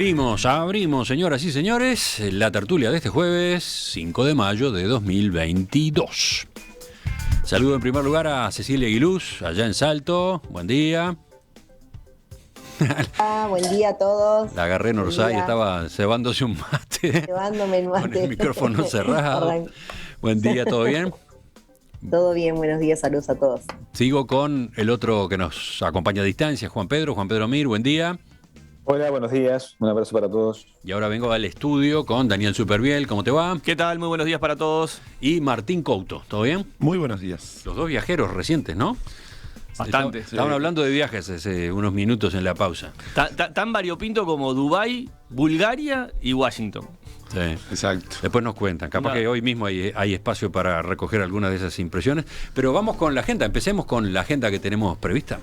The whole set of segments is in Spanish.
Abrimos, señoras y señores, la tertulia de este jueves 5 de mayo de 2022. Saludo en primer lugar a Cecilia Aguiluz, allá en Salto. Buen día. Buen día a todos. La agarré en Orsay, estaba cebándose un mate. Cebándome el mate. Con el micrófono cerrado. Buen día, ¿todo bien? Todo bien, buenos días, saludos a todos. Sigo con el otro que nos acompaña a distancia, Juan Pedro Mir, buen día. Hola, buenos días, un abrazo para todos. Y ahora vengo al estudio con Daniel Superviel, ¿cómo te va? ¿Qué tal? Muy buenos días para todos. Y Martín Couto, ¿todo bien? Muy buenos días. Los dos viajeros recientes, ¿no? Bastante. Estaban hablando de viajes hace unos minutos en la pausa. Tan variopinto como Dubái, Bulgaria y Washington. Sí, exacto. Después nos cuentan. Capaz que hoy mismo hay espacio para recoger algunas de esas impresiones. Pero vamos con la agenda. Empecemos con la agenda que tenemos prevista.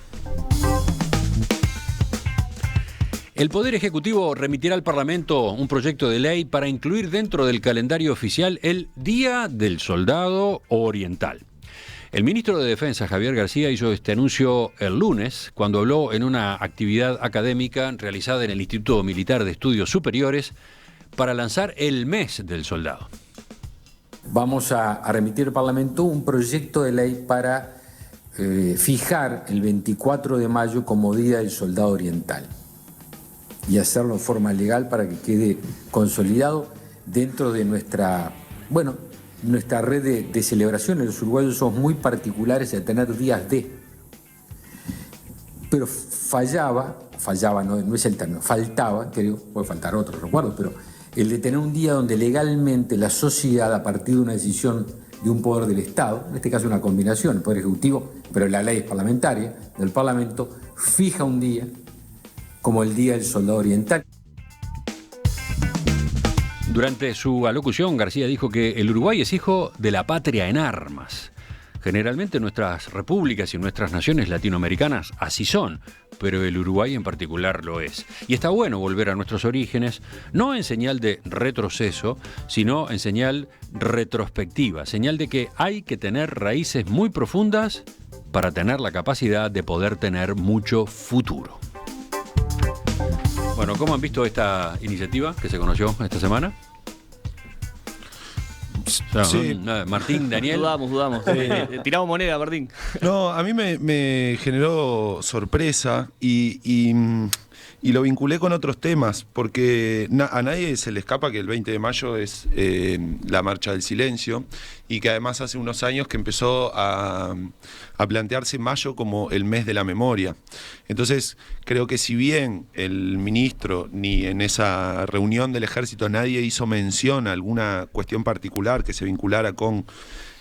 El Poder Ejecutivo remitirá al Parlamento un proyecto de ley para incluir dentro del calendario oficial el Día del Soldado Oriental. El ministro de Defensa, Javier García, hizo este anuncio el lunes cuando habló en una actividad académica realizada en el Instituto Militar de Estudios Superiores para lanzar el Mes del Soldado. Vamos a remitir al Parlamento un proyecto de ley para fijar el 24 de mayo como Día del Soldado Oriental y hacerlo en forma legal para que quede consolidado dentro de nuestra red de celebraciones. Los uruguayos somos muy particulares en tener días de. Pero faltaba, no es el término, faltaba, creo, puede faltar otro recuerdo, pero el de tener un día donde legalmente la sociedad, a partir de una decisión de un poder del Estado, en este caso una combinación, el Poder Ejecutivo, pero la ley es parlamentaria, del Parlamento, fija un día como el Día del Soldado Oriental. Durante su alocución, García dijo que el Uruguay es hijo de la patria en armas. Generalmente nuestras repúblicas y nuestras naciones latinoamericanas así son, pero el Uruguay en particular lo es. Y está bueno volver a nuestros orígenes, no en señal de retroceso, sino en señal retrospectiva, señal de que hay que tener raíces muy profundas para tener la capacidad de poder tener mucho futuro. Bueno, ¿cómo han visto esta iniciativa que se conoció esta semana? Sí. Martín, Daniel. Dudamos. Tiramos moneda, Martín. No, a mí me generó sorpresa y lo vinculé con otros temas, porque a nadie se le escapa que el 20 de mayo es la Marcha del Silencio, y que además hace unos años que empezó a plantearse mayo como el mes de la memoria. Entonces, creo que si bien el ministro ni en esa reunión del Ejército nadie hizo mención a alguna cuestión particular que se vinculara con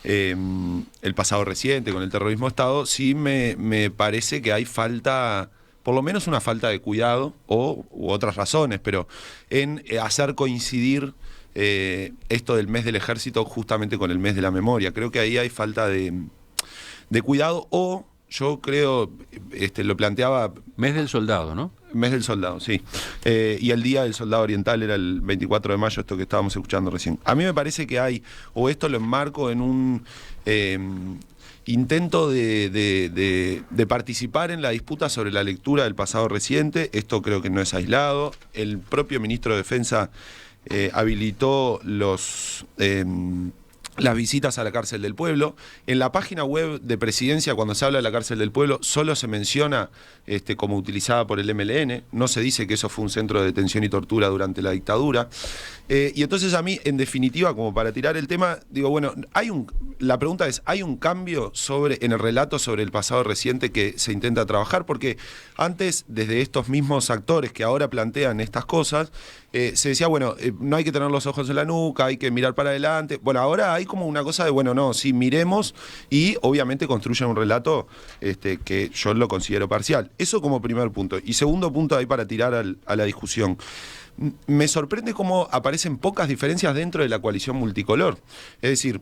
el pasado reciente, con el terrorismo de Estado, sí me parece que hay falta, por lo menos una falta de cuidado u otras razones, pero en hacer coincidir esto del mes del Ejército justamente con el mes de la memoria. Creo que ahí hay falta de cuidado, o yo creo, lo planteaba... Mes del Soldado, ¿no? Mes del Soldado, sí. Y el Día del Soldado Oriental era el 24 de mayo, esto que estábamos escuchando recién. A mí me parece que hay, o esto lo enmarco en un intento de participar en la disputa sobre la lectura del pasado reciente. Esto creo que no es aislado. El propio ministro de Defensa habilitó las visitas a la Cárcel del Pueblo. En la página web de Presidencia, cuando se habla de la Cárcel del Pueblo, solo se menciona como utilizada por el MLN, no se dice que eso fue un centro de detención y tortura durante la dictadura. Y entonces a mí, en definitiva, como para tirar el tema, digo, bueno, la pregunta es, ¿hay un cambio en el relato sobre el pasado reciente que se intenta trabajar? Porque antes, desde estos mismos actores que ahora plantean estas cosas, se decía, bueno, no hay que tener los ojos en la nuca, hay que mirar para adelante. Bueno, ahora hay como una cosa de, bueno, no, sí, miremos, y obviamente construyen un relato que yo lo considero parcial. Eso como primer punto. Y segundo punto ahí para tirar a la discusión. Me sorprende cómo aparecen pocas diferencias dentro de la coalición multicolor. Es decir,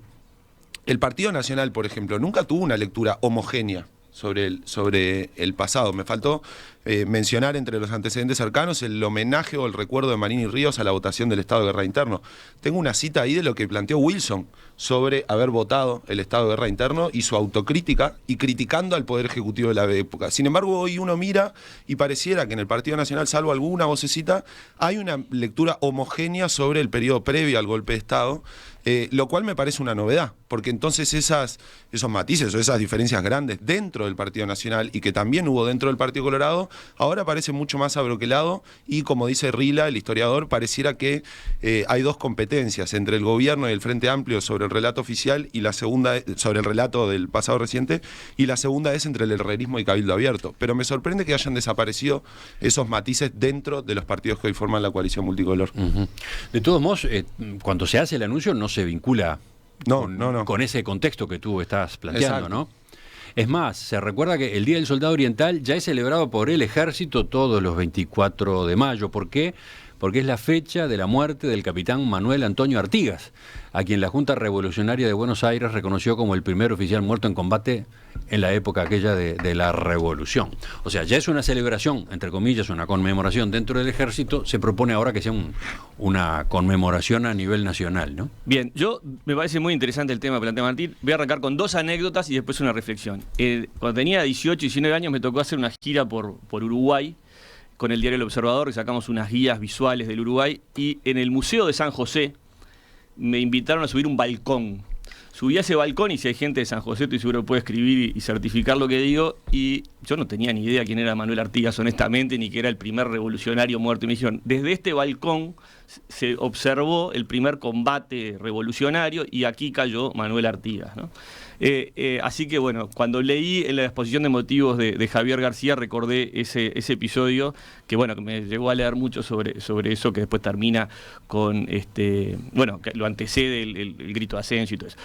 el Partido Nacional, por ejemplo, nunca tuvo una lectura homogénea sobre el pasado. Me faltó mencionar entre los antecedentes cercanos el homenaje o el recuerdo de Manín y Ríos a la votación del estado de guerra interno. Tengo una cita ahí de lo que planteó Wilson sobre haber votado el estado de guerra interno y su autocrítica y criticando al Poder Ejecutivo de la época. Sin embargo, hoy uno mira y pareciera que en el Partido Nacional, salvo alguna vocecita, hay una lectura homogénea sobre el periodo previo al golpe de Estado, lo cual me parece una novedad, porque entonces esos matices o esas diferencias grandes dentro del Partido Nacional y que también hubo dentro del Partido Colorado, ahora parece mucho más abroquelado y, como dice Rila, el historiador, pareciera que hay dos competencias entre el gobierno y el Frente Amplio sobre el relato oficial y la segunda sobre el relato del pasado reciente, y la segunda es entre el herrerismo y Cabildo Abierto. Pero me sorprende que hayan desaparecido esos matices dentro de los partidos que hoy forman la coalición multicolor. De todos modos, cuando se hace el anuncio no se vincula No. con ese contexto que tú estás planteando, Exacto. ¿no? Es más, se recuerda que el Día del Soldado Oriental ya es celebrado por el Ejército todos los 24 de mayo. ¿Por qué? Porque es la fecha de la muerte del capitán Manuel Antonio Artigas, a quien la Junta Revolucionaria de Buenos Aires reconoció como el primer oficial muerto en combate en la época aquella de la Revolución. O sea, ya es una celebración, entre comillas, una conmemoración dentro del Ejército. Se propone ahora que sea una conmemoración a nivel nacional, ¿no? Bien, me parece muy interesante el tema que plantea Martín. Voy a arrancar con 2 anécdotas y después una reflexión. Cuando tenía 18, 19 años me tocó hacer una gira por Uruguay con el diario El Observador, y sacamos unas guías visuales del Uruguay, y en el Museo de San José me invitaron a subir un balcón. Subí a ese balcón y si hay gente de San José, estoy seguro que puede escribir y certificar lo que digo, y yo no tenía ni idea quién era Manuel Artigas, honestamente, ni que era el primer revolucionario muerto. Y me dijeron, desde este balcón se observó el primer combate revolucionario y aquí cayó Manuel Artigas, ¿no? Así que bueno, cuando leí en la exposición de motivos de Javier García, recordé ese episodio que bueno, que me llegó a leer mucho sobre eso, que después termina con que lo antecede el grito de Ascenso y todo eso.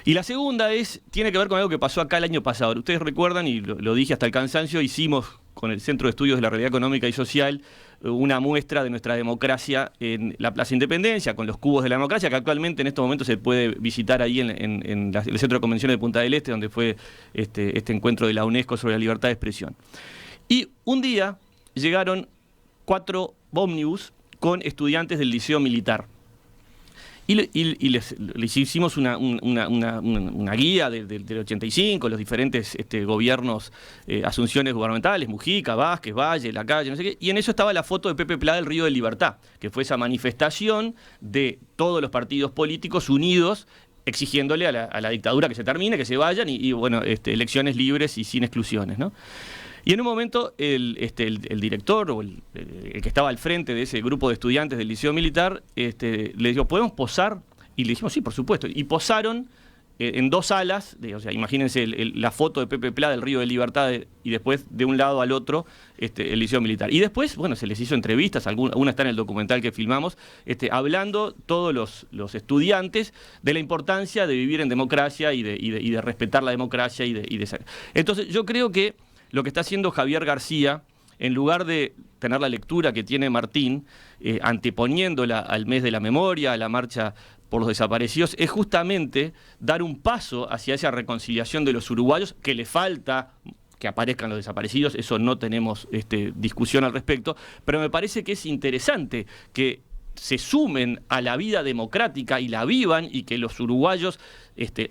Y la segunda tiene que ver con algo que pasó acá el año pasado. Ustedes recuerdan, y lo dije hasta el cansancio, hicimos con el Centro de Estudios de la Realidad Económica y Social una muestra de nuestra democracia en la Plaza Independencia, con los cubos de la democracia, que actualmente en estos momentos se puede visitar ahí en el Centro de Convenciones de Punta del Este, donde fue este encuentro de la UNESCO sobre la libertad de expresión. Y un día llegaron 4 ómnibus con estudiantes del Liceo Militar. Y les hicimos una guía del 85, los diferentes gobiernos, asunciones gubernamentales, Mujica, Vázquez, Valle, Lacalle, no sé qué, y en eso estaba la foto de Pepe Plá del Río de Libertad, que fue esa manifestación de todos los partidos políticos unidos exigiéndole a la dictadura que se termine, que se vayan, y elecciones libres y sin exclusiones, ¿no? Y en un momento el director o el que estaba al frente de ese grupo de estudiantes del Liceo Militar le dijo, ¿podemos posar? Y le dijimos, sí, por supuesto. Y posaron en 2 salas, o sea, imagínense la foto de Pepe Plá del Río de Libertad y después de un lado al otro el Liceo Militar. Y después, bueno, se les hizo entrevistas, una está en el documental que filmamos, hablando todos los estudiantes de la importancia de vivir en democracia y de respetar la democracia y de ser. Entonces, yo creo que lo que está haciendo Javier García, en lugar de tener la lectura que tiene Martín, anteponiéndola al mes de la memoria, a la marcha por los desaparecidos, es justamente dar un paso hacia esa reconciliación de los uruguayos, que le falta que aparezcan los desaparecidos, eso no tenemos discusión al respecto, pero me parece que es interesante que se sumen a la vida democrática y la vivan, y que los uruguayos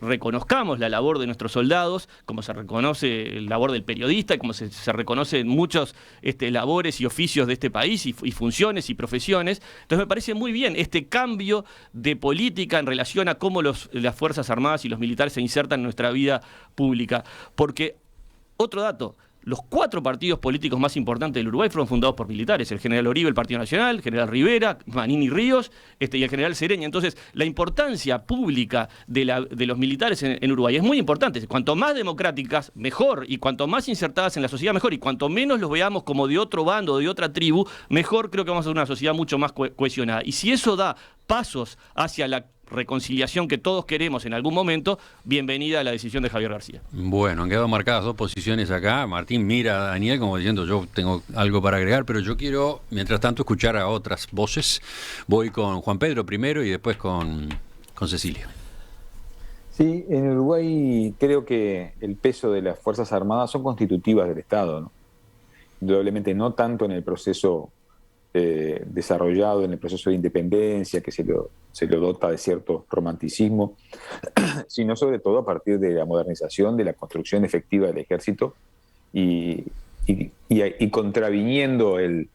reconozcamos la labor de nuestros soldados, como se reconoce la labor del periodista, como se reconoce en muchos labores y oficios de este país, y funciones y profesiones. Entonces me parece muy bien este cambio de política en relación a cómo las Fuerzas Armadas y los militares se insertan en nuestra vida pública. Porque, otro dato, los 4 partidos políticos más importantes del Uruguay fueron fundados por militares: el general Oribe, el Partido Nacional, el general Rivera, Manín y Ríos, y el general Sereña. Entonces, la importancia pública de los militares en Uruguay es muy importante. Cuanto más democráticas, mejor, y cuanto más insertadas en la sociedad, mejor, y cuanto menos los veamos como de otro bando, de otra tribu, mejor. Creo que vamos a ser una sociedad mucho más cohesionada. Y si eso da pasos hacia la reconciliación que todos queremos en algún momento, bienvenida a la decisión de Javier García. Bueno, han quedado marcadas 2 posiciones acá. Martín mira a Daniel como diciendo, yo tengo algo para agregar, pero yo quiero, mientras tanto, escuchar a otras voces. Voy con Juan Pedro primero y después con Cecilia. Sí, en Uruguay creo que el peso de las Fuerzas Armadas son constitutivas del Estado, ¿no? indudablemente no tanto en el proceso desarrollado, en el proceso de independencia, que se lo dota de cierto romanticismo, sino sobre todo a partir de la modernización, de la construcción efectiva del ejército y contraviniendo el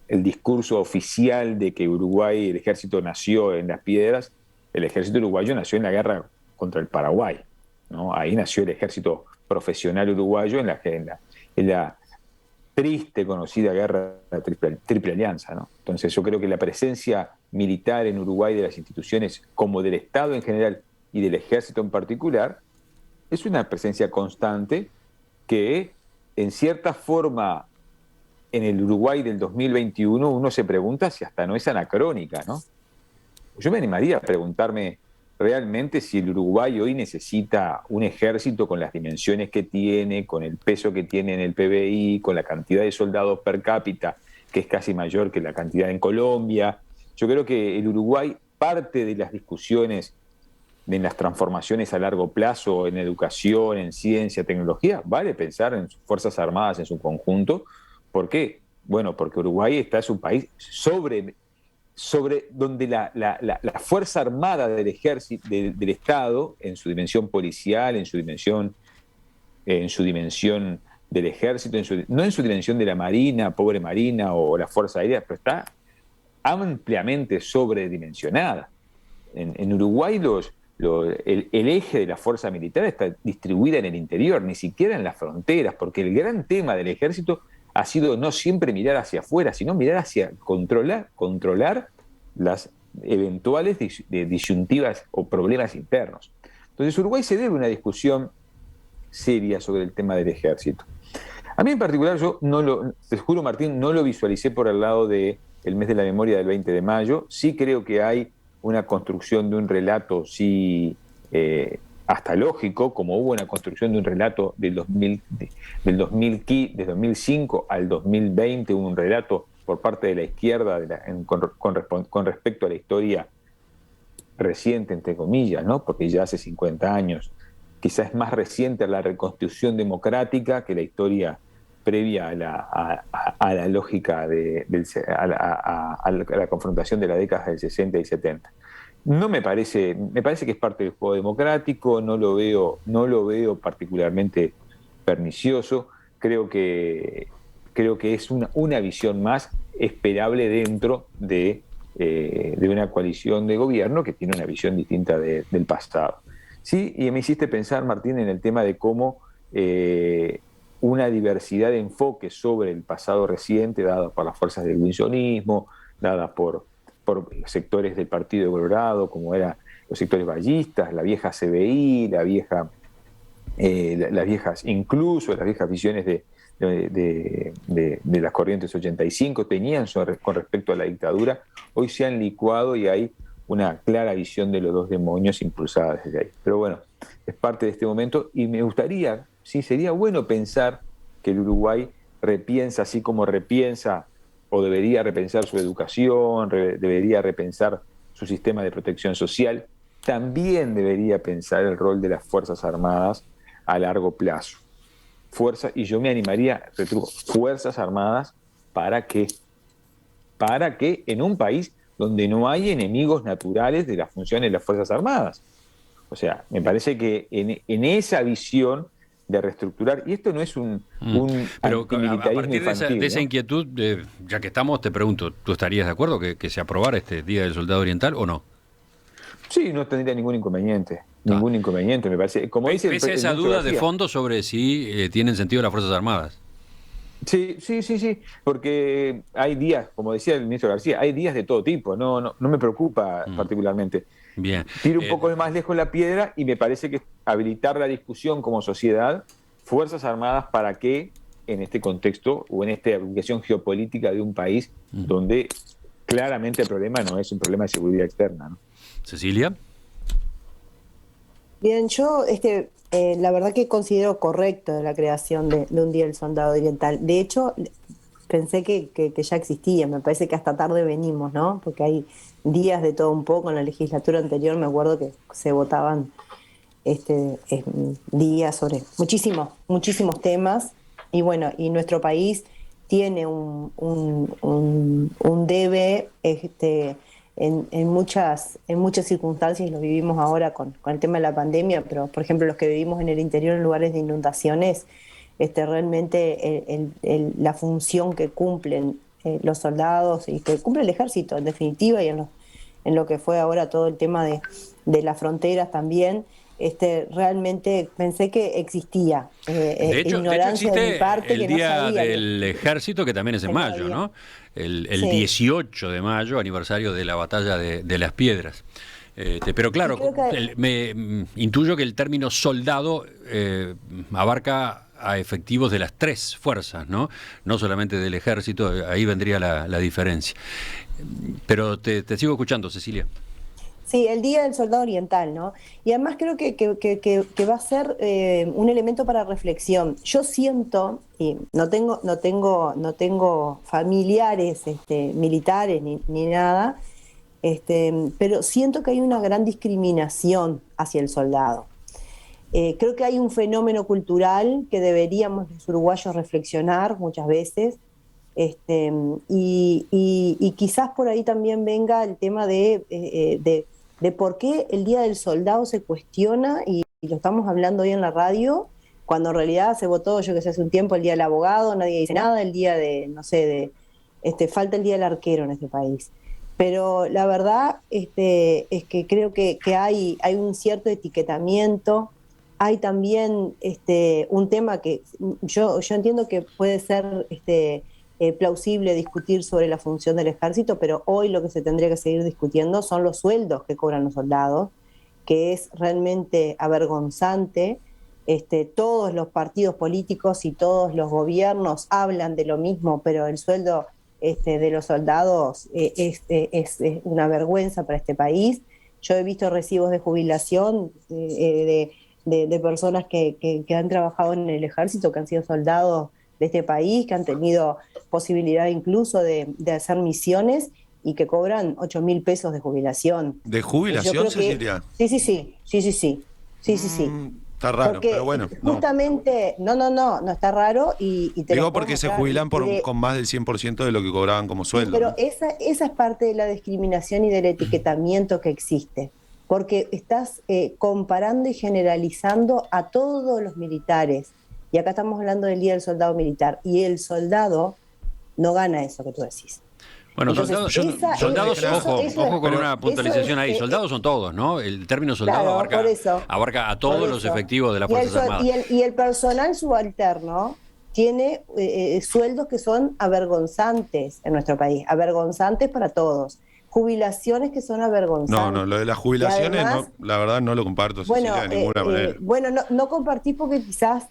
discurso oficial de que Uruguay, el ejército nació en las piedras. El ejército uruguayo nació en la guerra contra el Paraguay, ¿no? Ahí nació el ejército profesional uruguayo en la triste, conocida guerra de la Triple Alianza, ¿no? Entonces yo creo que la presencia militar en Uruguay de las instituciones, como del Estado en general y del ejército en particular, es una presencia constante que en cierta forma en el Uruguay del 2021 uno se pregunta si hasta no es anacrónica, ¿no? Yo me animaría a preguntarme realmente si el Uruguay hoy necesita un ejército con las dimensiones que tiene, con el peso que tiene en el PBI, con la cantidad de soldados per cápita, que es casi mayor que la cantidad en Colombia. Yo creo que el Uruguay, parte de las discusiones en las transformaciones a largo plazo, en educación, en ciencia, tecnología, vale pensar en sus Fuerzas Armadas en su conjunto. ¿Por qué? Bueno, porque Uruguay es un país sobre donde la Fuerza Armada del ejército, del Estado, en su dimensión policial, en su dimensión del ejército, no en su dimensión de la Marina, pobre Marina o la Fuerza Aérea, pero está ampliamente sobredimensionada. En Uruguay el eje de la fuerza militar está distribuida en el interior, ni siquiera en las fronteras, porque el gran tema del ejército ha sido no siempre mirar hacia afuera, sino mirar hacia controlar las eventuales disyuntivas o problemas internos. Entonces Uruguay se debe una discusión seria sobre el tema del ejército. A mí en particular, te juro Martín, no lo visualicé por el lado del mes de la memoria del 20 de mayo. Sí creo que hay una construcción de un relato, hasta lógico, como hubo una construcción de un relato del 2005 al 2020, hubo un relato por parte de la izquierda con respecto a la historia reciente, entre comillas, ¿no? Porque ya hace 50 años, quizás es más reciente la reconstrucción democrática que la historia previa a la lógica a la confrontación de las décadas del 60 y 70. No me parece que es parte del juego democrático, no lo veo particularmente pernicioso. Creo que es una visión más esperable dentro de una coalición de gobierno que tiene una visión distinta del pasado. Sí, y me hiciste pensar, Martín, en el tema de cómo una diversidad de enfoques sobre el pasado reciente, dada por las fuerzas del wilsonismo, dada por sectores del Partido de Colorado, como eran los sectores ballistas, la vieja CBI, las viejas visiones de las corrientes 85 tenían con respecto a la dictadura, hoy se han licuado y hay una clara visión de los dos demonios impulsada desde ahí. Pero bueno, es parte de este momento y me gustaría, sí, sería bueno pensar que el Uruguay repiensa, así como repiensa o debería repensar su educación, debería repensar su sistema de protección social, también debería pensar el rol de las Fuerzas Armadas a largo plazo. Y yo me animaría, Fuerzas Armadas, ¿para qué? Para que en un país donde no hay enemigos naturales de las funciones de las Fuerzas Armadas. O sea, me parece que en esa visión de reestructurar, y esto no es un pero antimilitarismo a partir infantil, de esa ¿no? inquietud, ya que estamos, te pregunto, ¿tú estarías de acuerdo que se aprobara este Día del Soldado Oriental o no? Sí, no tendría ningún inconveniente. Ningún inconveniente, me parece. Como dice Pese a esa ministro duda de García. fondo sobre si tienen sentido las Fuerzas Armadas. Sí, porque hay días, como decía el ministro García, hay días de todo tipo, no me preocupa particularmente. Bien. Tiro un poco más lejos la piedra y me parece que habilitar la discusión como sociedad, Fuerzas Armadas, ¿para qué en este contexto o en esta aplicación geopolítica de un país donde claramente el problema no es un problema de seguridad externa, ¿no? Cecilia. Bien, yo la verdad que considero correcto la creación de un Día del Soldado Oriental. De hecho, pensé que ya existía, me parece que hasta tarde venimos, ¿no? Porque hay días de todo un poco. En la legislatura anterior me acuerdo que se votaban días sobre muchísimos temas Y bueno, y nuestro país tiene un debe en muchas circunstancias, y lo vivimos ahora con el tema de la pandemia, pero por ejemplo los que vivimos en el interior en lugares de inundaciones, realmente la función que cumplen los soldados y que cumple el ejército en definitiva, y en lo que fue ahora todo el tema de las fronteras también, realmente pensé que existía. De hecho Ignorancia de mi existe parte, el que no Día sabía del Ejército, que también es en que no mayo, había. ¿no? El Sí. 18 de mayo, aniversario de la batalla de Las Piedras. Pero claro, Y creo que intuyo que el término soldado abarca a efectivos de las tres fuerzas, ¿no? No solamente del ejército, ahí vendría la diferencia. Pero te sigo escuchando, Cecilia. Sí, el Día del Soldado Oriental, ¿no? Y además creo que va a ser un elemento para reflexión. Yo siento, y no tengo familiares militares ni nada, pero siento que hay una gran discriminación hacia el soldado. Creo que hay un fenómeno cultural que deberíamos los uruguayos reflexionar muchas veces, y quizás por ahí también venga el tema de por qué el Día del Soldado se cuestiona, y lo estamos hablando hoy en la radio, cuando en realidad se votó, yo que sé, hace un tiempo, el Día del Abogado, nadie dice nada, el día de, no sé, falta el Día del Arquero en este país. Pero la verdad es que creo que hay un cierto etiquetamiento. Hay también un tema que yo entiendo que puede ser plausible discutir sobre la función del ejército, pero hoy lo que se tendría que seguir discutiendo son los sueldos que cobran los soldados, que es realmente avergonzante. Todos los partidos políticos y todos los gobiernos hablan de lo mismo, pero el sueldo de los soldados es una vergüenza para este país. Yo he visto recibos de jubilación de personas que han trabajado en el ejército, que han sido soldados de este país, que han tenido posibilidad incluso de hacer misiones y que cobran 8.000 pesos de jubilación. ¿De Yo jubilación, creo que Cecilia? sí. Está raro, Porque pero bueno. No. justamente, no está raro, y te lo Digo puedo porque se mostrar. jubilan con más del 100% de lo que cobraban como sueldo. Pero ¿no? esa es parte de la discriminación y del etiquetamiento que existe, porque estás comparando y generalizando a todos los militares, y acá estamos hablando del Día del Soldado Militar, y el soldado no gana eso que tú decís. Bueno, Entonces, soldados, ojo con una puntualización ahí. es, Soldados son todos, ¿no? El término soldado claro, abarca a todos los efectivos de las Fuerzas Armadas. Y el personal subalterno tiene sueldos que son avergonzantes en nuestro país, avergonzantes para todos. Jubilaciones que son avergonzantes. No, lo de las jubilaciones, además, la verdad no lo comparto, Cecilia, de ninguna manera. Bueno, no compartí porque quizás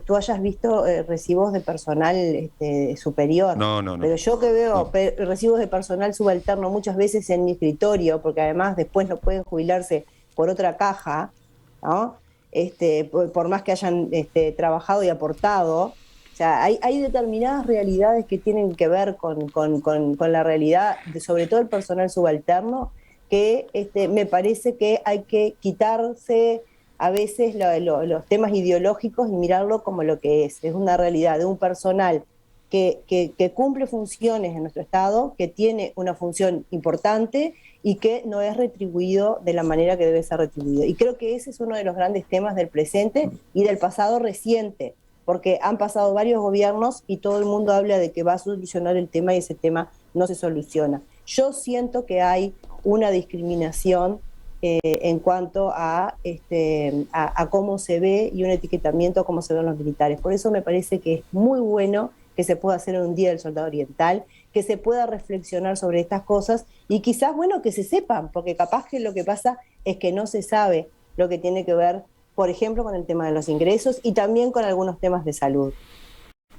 tú hayas visto recibos de personal superior. No. Pero yo que veo recibos de personal subalterno muchas veces en mi escritorio, porque además después no pueden jubilarse por otra caja, ¿no? Por más que hayan trabajado y aportado. O sea, hay determinadas realidades que tienen que ver con la realidad, sobre todo el personal subalterno, que me parece que hay que quitarse a veces los temas ideológicos y mirarlo como lo que es una realidad de un personal que cumple funciones en nuestro Estado, que tiene una función importante y que no es retribuido de la manera que debe ser retribuido. Y creo que ese es uno de los grandes temas del presente y del pasado reciente, porque han pasado varios gobiernos y todo el mundo habla de que va a solucionar el tema y ese tema no se soluciona. Yo siento que hay una discriminación en cuanto a cómo se ve, y un etiquetamiento a cómo se ven los militares. Por eso me parece que es muy bueno que se pueda hacer en un Día del Soldado Oriental, que se pueda reflexionar sobre estas cosas y quizás, bueno, que se sepan, porque capaz que lo que pasa es que no se sabe lo que tiene que ver, por ejemplo, con el tema de los ingresos y también con algunos temas de salud.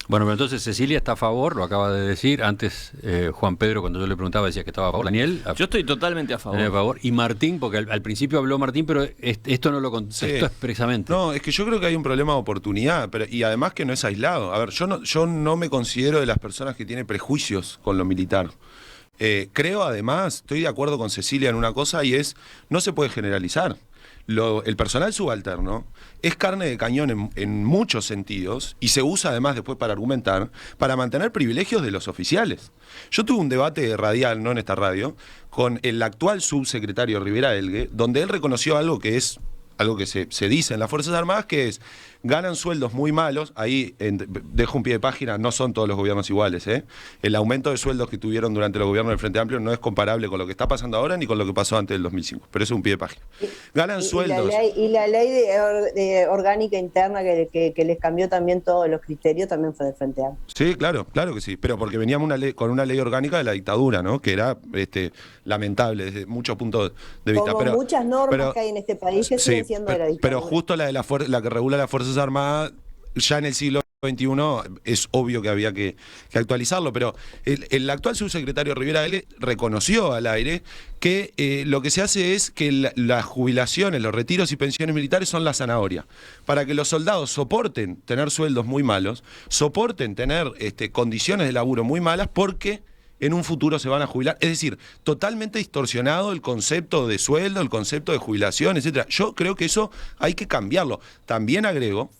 Bueno, pero entonces Cecilia está a favor, lo acaba de decir. Antes Juan Pedro, cuando yo le preguntaba, decía que estaba a favor. Daniel. Yo estoy totalmente a favor. Y Martín, porque al principio habló Martín, pero esto no lo contestó expresamente. No, es que yo creo que hay un problema de oportunidad, y además que no es aislado. A ver, yo no me considero de las personas que tienen prejuicios con lo militar. Creo además, estoy de acuerdo con Cecilia en una cosa, y es, no se puede generalizar. el personal subalterno es carne de cañón en muchos sentidos y se usa además después para argumentar, para mantener privilegios de los oficiales. Yo tuve un debate radial, no en esta radio, con el actual subsecretario Rivera Elgue, donde él reconoció algo que es algo que se dice en las Fuerzas Armadas, que es, ganan sueldos muy malos, ahí dejo un pie de página, no son todos los gobiernos iguales, ¿eh? El aumento de sueldos que tuvieron durante los gobiernos del Frente Amplio no es comparable con lo que está pasando ahora ni con lo que pasó antes del 2005, pero eso es un pie de página. Ganan sueldos... Y la ley de orgánica interna que les cambió también todos los criterios también fue del Frente Amplio. Sí, claro que sí, pero porque veníamos con una ley orgánica de la dictadura, ¿no? Que era lamentable desde muchos puntos de vista. Como muchas normas que hay en este país que siguen siendo de la dictadura. Pero justo la que regula las Fuerzas Armadas, ya en el siglo XXI es obvio que había que actualizarlo, pero el actual subsecretario Rivera L. reconoció al aire que lo que se hace es que las jubilaciones, los retiros y pensiones militares son la zanahoria, para que los soldados soporten tener sueldos muy malos, soporten tener condiciones de laburo muy malas, porque en un futuro se van a jubilar. Es decir, totalmente distorsionado el concepto de sueldo, el concepto de jubilación, etcétera. Yo creo que eso hay que cambiarlo. También agrego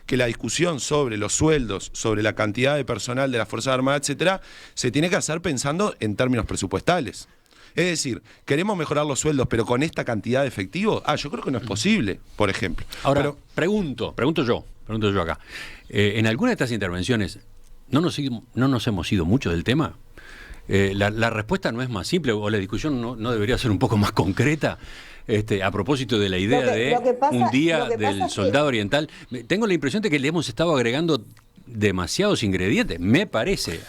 que la discusión sobre los sueldos, sobre la cantidad de personal de las Fuerzas Armadas, etcétera, se tiene que hacer pensando en términos presupuestales. Es decir, queremos mejorar los sueldos, pero con esta cantidad de efectivo, yo creo que no es posible, por ejemplo. Ahora, pregunto yo acá. En alguna de estas intervenciones, ¿no nos hemos ido mucho del tema? La respuesta no es más simple, o la discusión no debería ser un poco más concreta. A propósito de la idea un día del soldado oriental, tengo la impresión de que le hemos estado agregando demasiados ingredientes, me parece.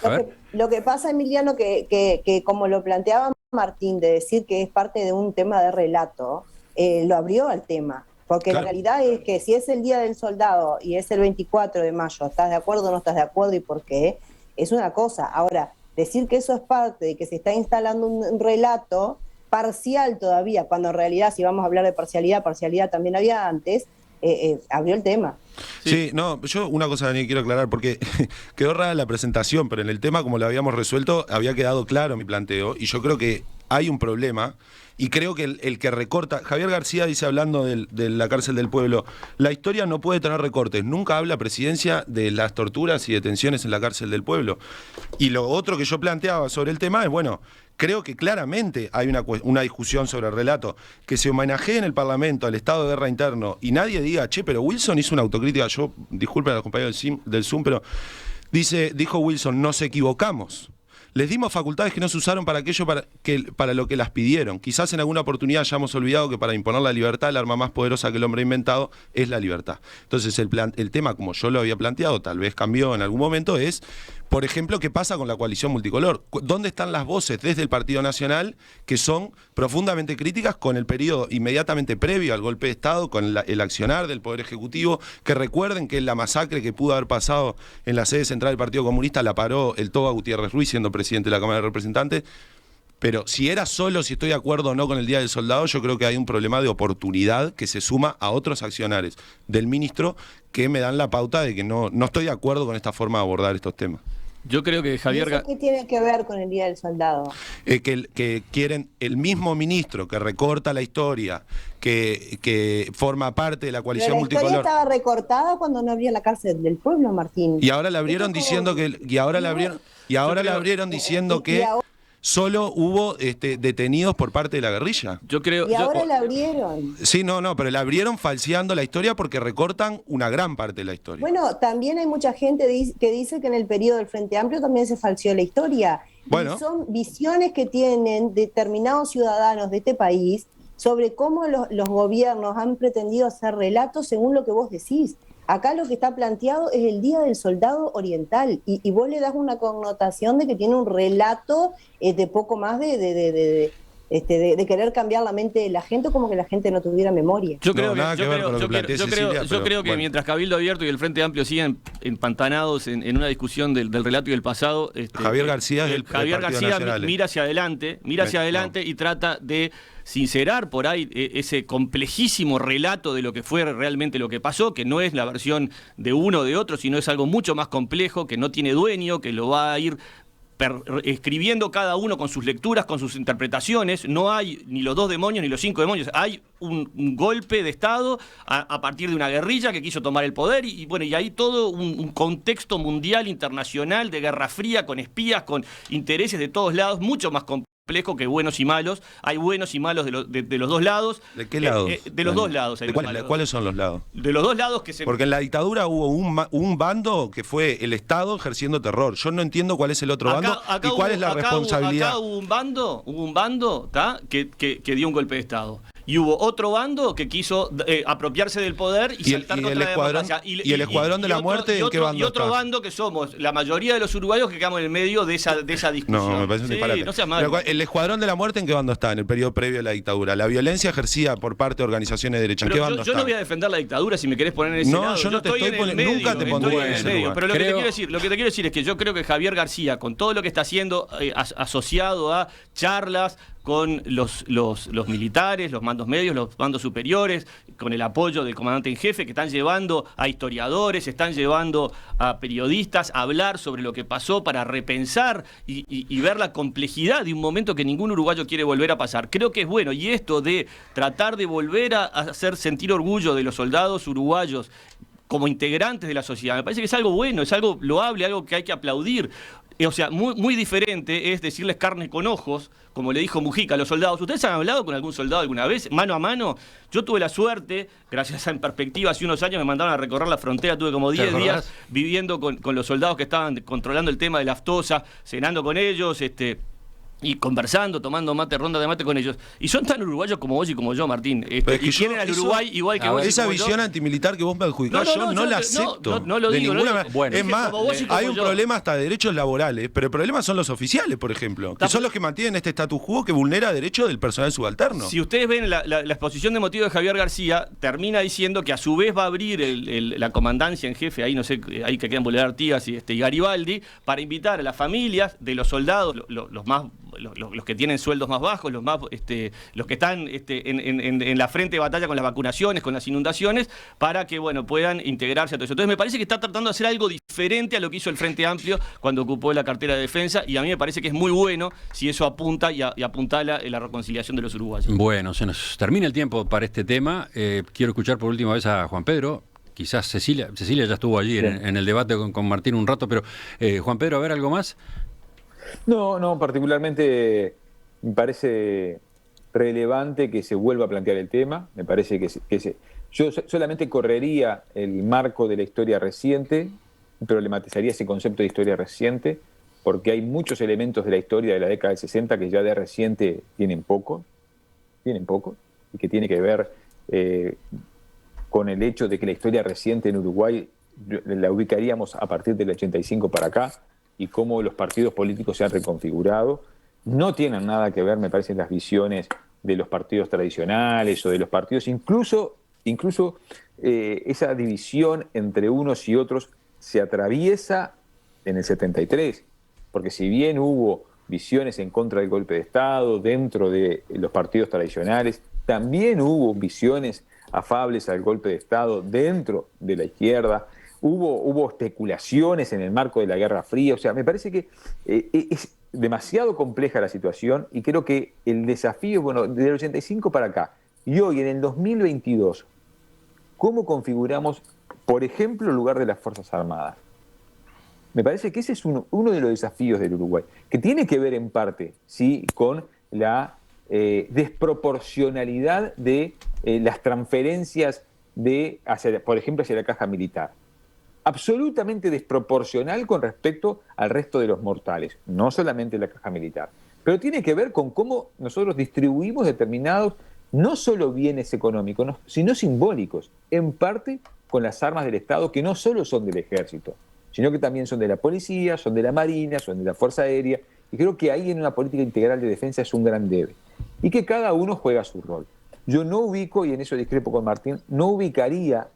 Lo que pasa, Emiliano, que como lo planteaba Martín, de decir que es parte de un tema de relato, lo abrió al tema. Porque claro, la realidad es que si es el Día del Soldado y es el 24 de mayo, ¿estás de acuerdo o no estás de acuerdo y por qué? Es una cosa. Ahora, decir que eso es parte de que se está instalando un relato parcial todavía, cuando en realidad, si vamos a hablar de parcialidad también había antes, abrió el tema. Sí, no, yo una cosa, Daniel, quiero aclarar, porque quedó rara la presentación, pero en el tema, como lo habíamos resuelto, había quedado claro mi planteo, y yo creo que hay un problema, y creo que el que recorta... Javier García dice, hablando de la cárcel del pueblo, la historia no puede tener recortes, nunca habla Presidencia de las torturas y detenciones en la cárcel del pueblo. Y lo otro que yo planteaba sobre el tema es, bueno, creo que claramente hay una discusión sobre el relato, que se homenajee en el Parlamento al estado de guerra interno y nadie diga, pero Wilson hizo una autocrítica, disculpen a los compañeros del Zoom, pero dijo Wilson, nos equivocamos. Les dimos facultades que no se usaron para aquello para lo que las pidieron. Quizás en alguna oportunidad hayamos olvidado que para imponer la libertad, el arma más poderosa que el hombre ha inventado es la libertad. Entonces el tema, como yo lo había planteado, tal vez cambió en algún momento, es, por ejemplo, ¿qué pasa con la coalición multicolor? ¿Dónde están las voces desde el Partido Nacional que son profundamente críticas con el periodo inmediatamente previo al golpe de Estado, con el accionar del Poder Ejecutivo? Que recuerden que la masacre que pudo haber pasado en la sede central del Partido Comunista la paró el Toba Gutiérrez Ruiz, siendo presidente de la Cámara de Representantes. Pero si estoy de acuerdo o no con el Día del Soldado, yo creo que hay un problema de oportunidad que se suma a otros accionares del ministro que me dan la pauta de que no estoy de acuerdo con esta forma de abordar estos temas. Yo creo que Javier... ¿Qué tiene que ver con el Día del Soldado? Que quieren el mismo ministro que recorta la historia, que forma parte de la coalición multicolor. La historia estaba recortada cuando no había la cárcel del pueblo, Martín. Y ahora la abrieron diciendo que... Y ahora la abrieron diciendo que... Solo hubo detenidos por parte de la guerrilla. Y ahora la abrieron. Sí, pero la abrieron falseando la historia porque recortan una gran parte de la historia. Bueno, también hay mucha gente que dice que en el periodo del Frente Amplio también se falseó la historia. Bueno. Y son visiones que tienen determinados ciudadanos de este país sobre cómo los gobiernos han pretendido hacer relatos según lo que vos decís. Acá lo que está planteado es el Día del Soldado Oriental y vos le das una connotación de que tiene un relato de poco más de querer cambiar la mente de la gente, como que la gente no tuviera memoria. Yo creo que mientras Cabildo Abierto y el Frente Amplio siguen empantanados en una discusión del relato y del pasado, Javier García mira hacia adelante y trata de sincerar por ahí ese complejísimo relato de lo que fue realmente lo que pasó, que no es la versión de uno o de otro, sino es algo mucho más complejo, que no tiene dueño, que lo va a ir escribiendo cada uno con sus lecturas, con sus interpretaciones. No hay ni los 2 demonios ni los 5 demonios. Hay un golpe de Estado a partir de una guerrilla que quiso tomar el poder y bueno, y hay todo un contexto mundial, internacional, de Guerra Fría, con espías, con intereses de todos lados, mucho más complejo que buenos y malos. Hay buenos y malos de los dos lados. ¿De qué lados? De los dos lados. ¿Cuáles son los lados? De los dos lados que se... Porque en la dictadura hubo un bando que fue el Estado ejerciendo terror. Yo no entiendo cuál es el otro bando y cuál es la responsabilidad. Acá hubo un bando ¿tá? que dio un golpe de Estado. Y hubo otro bando que quiso apropiarse del poder y saltar contra la democracia. ¿Y el Escuadrón de la Muerte en qué bando Y otro está? bando que somos la mayoría de los uruguayos que quedamos en el medio de esa discusión. No, me parece un disparate. No seas malo. ¿El Escuadrón de la Muerte en qué bando está en el periodo previo a la dictadura? La violencia ejercida por parte de organizaciones de derecha, ¿en qué bando yo está? no voy a defender la dictadura si me querés poner en ese lado. Yo no te estoy poniendo, nunca te pondré en ese lugar. Pero lo que te quiero decir es que yo creo que Javier García, con todo lo que está haciendo asociado a charlas con los militares, los mandos medios, los mandos superiores, con el apoyo del comandante en jefe, que están llevando a historiadores, están llevando a periodistas a hablar sobre lo que pasó para repensar y ver la complejidad de un momento que ningún uruguayo quiere volver a pasar. Creo que es bueno, y esto de tratar de volver a hacer sentir orgullo de los soldados uruguayos como integrantes de la sociedad, me parece que es algo bueno, es algo loable, algo que hay que aplaudir. O sea, muy diferente es decirles carne con ojos, como le dijo Mujica a los soldados. ¿Ustedes han hablado con algún soldado alguna vez, mano a mano? Yo tuve la suerte, gracias a En Perspectiva, hace unos años me mandaron a recorrer la frontera, tuve como 10 días viviendo con los soldados que estaban controlando el tema de la aftosa, cenando con ellos, y conversando, tomando ronda de mate con ellos. Y son tan uruguayos como vos y como yo, Martín. Y quieren al Uruguay igual que vos. Esa visión antimilitar que vos me adjudicás, yo no la acepto. No lo digo. Bueno, es más, hay un problema hasta de derechos laborales, pero el problema son los oficiales, por ejemplo, que son los que mantienen este status quo que vulnera derechos del personal subalterno. Si ustedes ven la exposición de motivos de Javier García, termina diciendo que a su vez va a abrir la comandancia en jefe, ahí no sé, ahí que quedan Bolegar Artigas y Garibaldi, para invitar a las familias de los soldados, los que tienen sueldos más bajos, los que están en la frente de batalla con las vacunaciones, con las inundaciones, para que puedan integrarse a todo eso. Entonces me parece que está tratando de hacer algo diferente a lo que hizo el Frente Amplio cuando ocupó la cartera de defensa, y a mí me parece que es muy bueno si eso apunta y apuntala en la reconciliación de los uruguayos. Bueno, se nos termina el tiempo para este tema. Quiero escuchar por última vez a Juan Pedro. Quizás Cecilia ya estuvo allí en el debate con Martín un rato, pero Juan Pedro, a ver, ¿algo más? No, particularmente me parece relevante que se vuelva a plantear el tema. Me parece yo solamente correría el marco de la historia reciente, problematizaría ese concepto de historia reciente, porque hay muchos elementos de la historia de la década del 60 que ya de reciente tienen poco, y que tiene que ver con el hecho de que la historia reciente en Uruguay la ubicaríamos a partir del 85 para acá, y cómo los partidos políticos se han reconfigurado. No tienen nada que ver, me parece, las visiones de los partidos tradicionales o de los partidos, incluso esa división entre unos y otros se atraviesa en el 73, porque si bien hubo visiones en contra del golpe de Estado dentro de los partidos tradicionales, también hubo visiones afables al golpe de Estado dentro de la izquierda. Hubo especulaciones en el marco de la Guerra Fría. O sea, me parece que es demasiado compleja la situación, y creo que el desafío, del 85 para acá y hoy en el 2022, ¿cómo configuramos, por ejemplo, el lugar de las Fuerzas Armadas? Me parece que ese es uno de los desafíos del Uruguay, que tiene que ver en parte, sí, con la desproporcionalidad de las transferencias por ejemplo, hacia la caja militar. Absolutamente desproporcional con respecto al resto de los mortales, no solamente la caja militar, pero tiene que ver con cómo nosotros distribuimos determinados, no solo bienes económicos, sino simbólicos, en parte con las armas del Estado, que no solo son del Ejército, sino que también son de la Policía, son de la Marina, son de la Fuerza Aérea, y creo que ahí en una política integral de defensa es un gran debe, y que cada uno juega su rol. Yo no ubico, y en eso discrepo con Martín, no ubicaría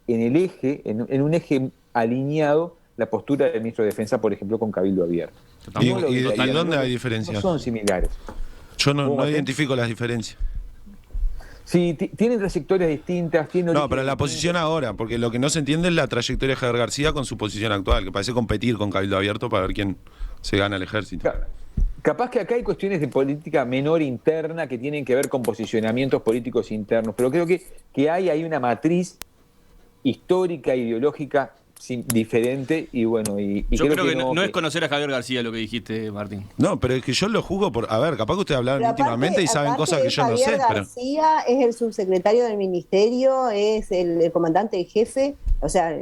en un eje alineado la postura del ministro de Defensa, por ejemplo, con Cabildo Abierto. ¿Y dónde hay diferencias? No son similares. Yo no identifico las diferencias. Sí, tienen trayectorias distintas. No, pero la posición ahora, porque lo que no se entiende es la trayectoria de Javier García con su posición actual, que parece competir con Cabildo Abierto para ver quién se gana el ejército. Capaz que acá hay cuestiones de política menor interna que tienen que ver con posicionamientos políticos internos, pero creo que hay una matriz histórica, ideológica diferente y bueno. Yo creo que no es conocer a Javier García lo que dijiste, Martín. No, pero es que yo lo juzgo por. A ver, capaz que ustedes hablaron íntimamente y saben cosas que yo no sé. Javier García es el subsecretario del ministerio, es el comandante en jefe. O sea,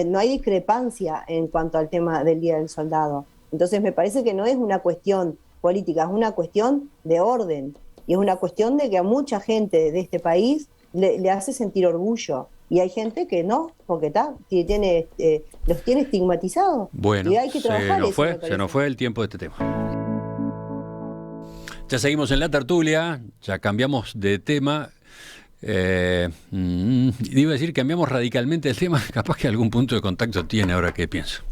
no hay discrepancia en cuanto al tema del Día del Soldado. Entonces me parece que no es una cuestión política, es una cuestión de orden. Y es una cuestión de que a mucha gente de este país le hace sentir orgullo. Y hay gente que no, porque los tiene estigmatizados. Bueno, y hay que trabajar se nos fue el tiempo de este tema. Ya seguimos en la tertulia, ya cambiamos de tema. Iba a decir cambiamos radicalmente el tema, capaz que algún punto de contacto tiene ahora que pienso.